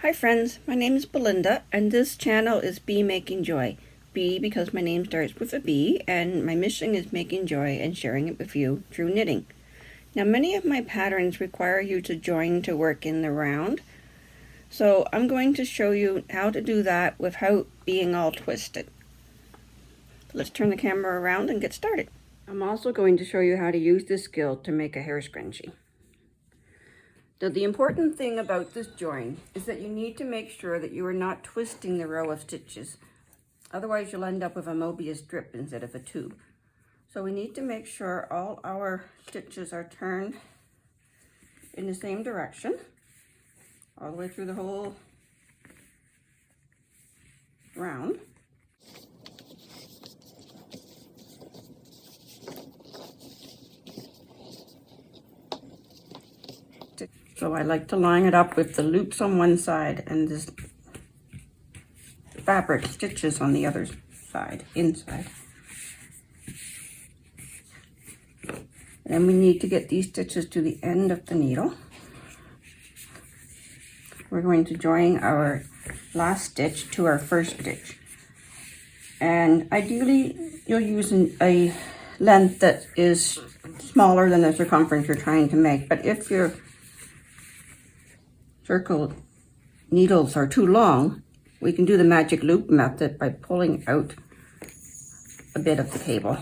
Hi friends, my name is Belinda and this channel is Bee Making Joy. Bee because my name starts with a B and my mission is making joy and sharing it with you through knitting. Now many of my patterns require you to join to work in the round, so I'm going to show you how to do that without being all twisted. Let's turn the camera around and get started. I'm also going to show you how to use this skill to make a hair scrunchie. Now, the important thing about this join is that you need to make sure that you are not twisting the row of stitches. Otherwise, you'll end up with a Mobius strip instead of a tube. So we need to make sure all our stitches are turned in the same direction, all the way through the whole round. So I like to line it up with the loops on one side and this fabric stitches on the other side, inside. And we need to get these stitches to the end of the needle. We're going to join our last stitch to our first stitch. And ideally, you'll use a length that is smaller than the circumference you're trying to make. But if your circle needles are too long, we can do the magic loop method by pulling out a bit of the cable.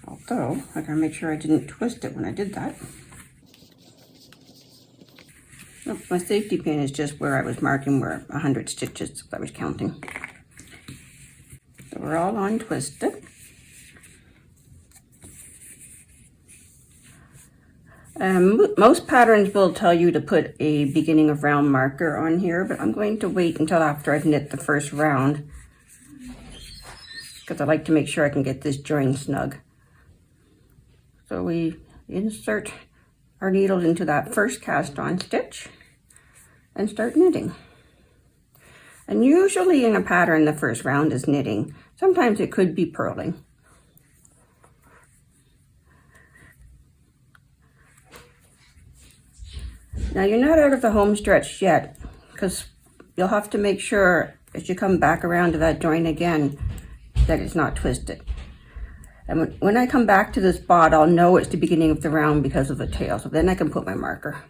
Although, I gotta make sure I didn't twist it when I did that. Oh, my safety pin is just where I was marking where 100 stitches I was counting. So we're all untwisted. Most patterns will tell you to put a beginning of round marker on here, but I'm going to wait until after I've knit the first round because I like to make sure I can get this join snug. So we insert our needle into that first cast on stitch and start knitting. And usually in a pattern the first round is knitting. Sometimes it could be purling. Now you're not out of the home stretch yet, because you'll have to make sure as you come back around to that join again that it's not twisted. And when I come back to this spot, I'll know it's the beginning of the round because of the tail, so then I can put my marker.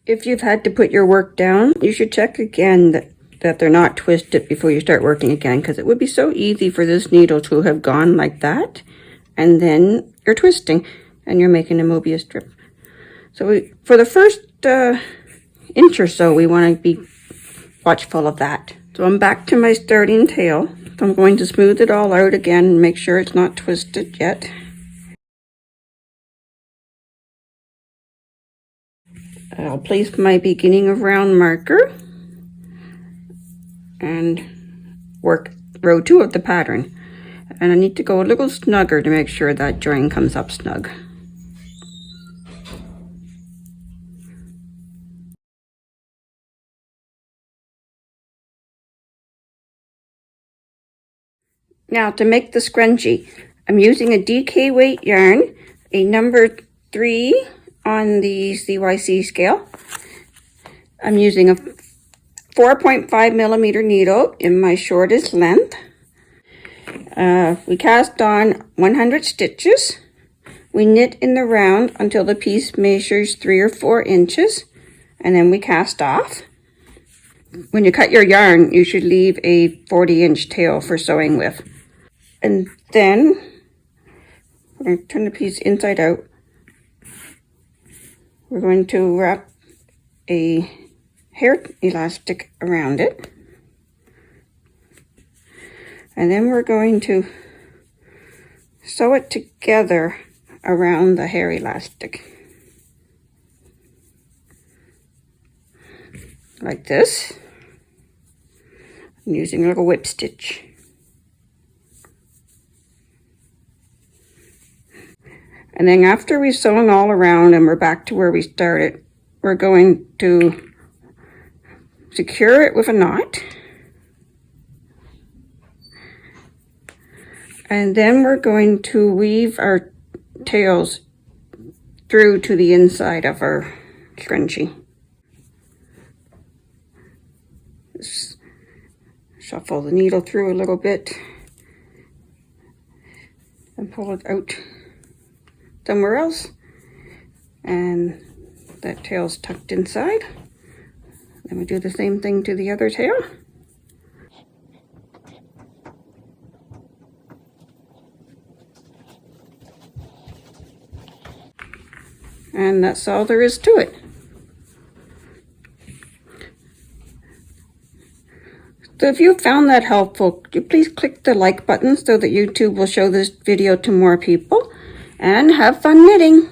If you've had to put your work down, you should check again that they're not twisted before you start working again, because it would be so easy for this needle to have gone like that. And then you're twisting and you're making a Mobius strip. So for the first inch or so, we want to be watchful of that. So I'm back to my starting tail. So I'm going to smooth it all out again and make sure it's not twisted yet. I'll place my beginning of round marker and work row 2 of the pattern. And I need to go a little snugger to make sure that join comes up snug. Now to make the scrunchie, I'm using a DK weight yarn, a number 3 on the CYC scale. I'm using a 4.5 millimeter needle in my shortest length. We cast on 100 stitches. We knit in the round until the piece measures 3 or 4 inches, and then we cast off. When you cut your yarn, you should leave a 40-inch tail for sewing with. And then we're going to turn the piece inside out. We're going to wrap a hair elastic around it. And then we're going to sew it together around the hair elastic. Like this. I'm using a little whip stitch. And then after we've sewn all around and we're back to where we started, we're going to secure it with a knot. And then we're going to weave our tails through to the inside of our scrunchie. Just shuffle the needle through a little bit and pull it out somewhere else. And that tail's tucked inside. Then we do the same thing to the other tail. And that's all there is to it. So if you found that helpful, could you please click the like button so that YouTube will show this video to more people, and have fun knitting.